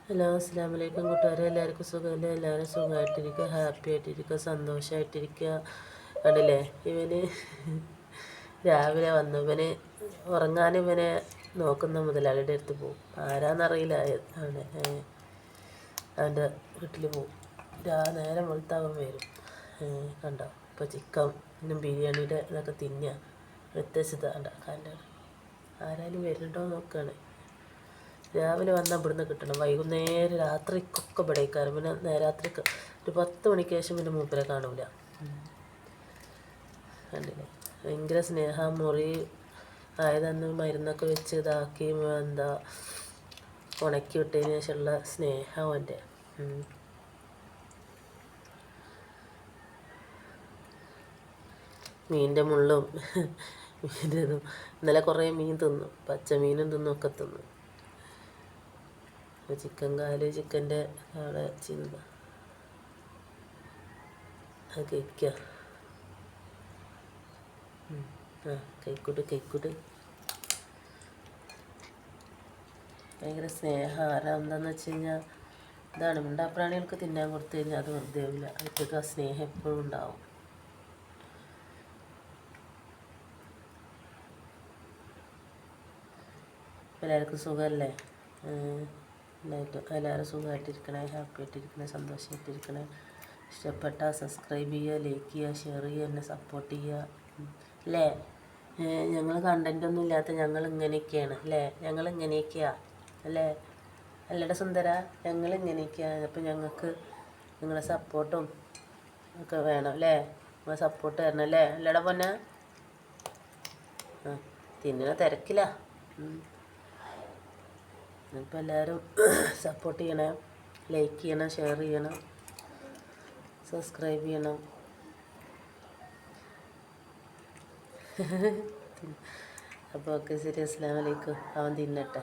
Hello, അസ്സാം വലൈക്കും കൂട്ടുകാരെ. എല്ലാവർക്കും സുഖമല്ലേ? എല്ലാവരും സുഖമായിട്ടിരിക്കുക, ഹാപ്പി ആയിട്ടിരിക്കുക, സന്തോഷമായിട്ടിരിക്കുക. കണ്ടില്ലേ, ഇവന് രാവിലെ വന്നു. ഉറങ്ങാൻ ഇവനെ നോക്കുന്ന മുതലാളിയുടെ അടുത്ത് പോവും. ആരാന്നറിയില്ല, അവൻ്റെ വീട്ടിൽ പോവും. നേരം വെളുത്താവൻ വരും. കണ്ടോ, ഇപ്പോൾ ചിക്കനും ബിരിയാണിയുടെ ഇതൊക്കെ തിന്നുക. വ്യത്യസ്തത ഉണ്ടാക്കാൻ്റെ ആരായാലും വരുന്നുണ്ടോ നോക്കുകയാണ്. രാവിലെ വന്നാൽ ഇവിടുന്ന് കിട്ടണം. വൈകുന്നേരം രാത്രിക്കൊക്കെ ഇവിടേക്കാരും. പിന്നെ രാത്രിക്ക് ഒരു 10 മണിക്ക് ശേഷം പിന്നെ മൂപ്പരെ കാണൂല. കണ്ടില്ലേ, ഭയങ്കര സ്നേഹം. മുറി ആയതന്ന് മരുന്നൊക്കെ വെച്ച് ഇതാക്കി ഉണക്കി വിട്ടതിന് ശേഷമുള്ള സ്നേഹം അവൻ്റെ. മീനിൻ്റെ മുള്ളും മീൻ്റെ ഇതും. ഇന്നലെ കുറേ മീൻ തിന്നു, പച്ചമീനും തിന്നും ഒക്കെ തിന്നു. ചിക്കൻ കാല്, ചിക്കൻ്റെ അവിടെ ചിന്ത അത് കഴിക്കുക. കഴിക്കൂട്ട്. ഭയങ്കര സ്നേഹം. എന്താണെന്ന് വെച്ച് കഴിഞ്ഞാൽ ഇതാണ്, മിണ്ടാപ്രാണികൾക്ക് തിന്നാൻ കൊടുത്തു കഴിഞ്ഞാൽ അത് വെറുതെ ആവില്ല. അവർക്ക് ആ സ്നേഹം എപ്പോഴും ഉണ്ടാവും. എല്ലാവർക്കും സുഖമല്ലേ? എല്ലാവരും സുഖമായിട്ടിരിക്കണേ, ഹാപ്പി ആയിട്ടിരിക്കണേ, സന്തോഷമായിട്ടിരിക്കണേ. ഇഷ്ടപ്പെട്ടാൽ സബ്സ്ക്രൈബ് ചെയ്യുക, ലൈക്ക് ചെയ്യുക, ഷെയർ ചെയ്യുക, എന്നെ സപ്പോർട്ട് ചെയ്യുക അല്ലേ. ഞങ്ങൾ കണ്ടൻറ്റൊന്നും ഇല്ലാത്ത ഞങ്ങൾ ഇങ്ങനെയൊക്കെയാണ് അല്ലേ. ഞങ്ങൾ ഇങ്ങനെയൊക്കെയാണ് അല്ലേ. അല്ലടെ സുന്ദര, ഞങ്ങൾ ഇങ്ങനെയൊക്കെയാണ്. അപ്പോൾ ഞങ്ങൾക്ക് നിങ്ങളെ സപ്പോർട്ടും ഒക്കെ വേണം അല്ലേ. നിങ്ങളെ സപ്പോർട്ട് തരണം അല്ലേ. അല്ലടെ പൊന്നെ. തിന്നുന്ന തിരക്കില്ല. അപ്പോൾ എല്ലാവരും സപ്പോർട്ട് ചെയ്യണം, ലൈക്ക് ചെയ്യണം, ഷെയർ ചെയ്യണം, സബ്സ്ക്രൈബ് ചെയ്യണം. അപ്പോൾ ഓക്കെ, ശരി. അസ്സലാമു അലൈക്കും. അവൻ തിന്നട്ടെ.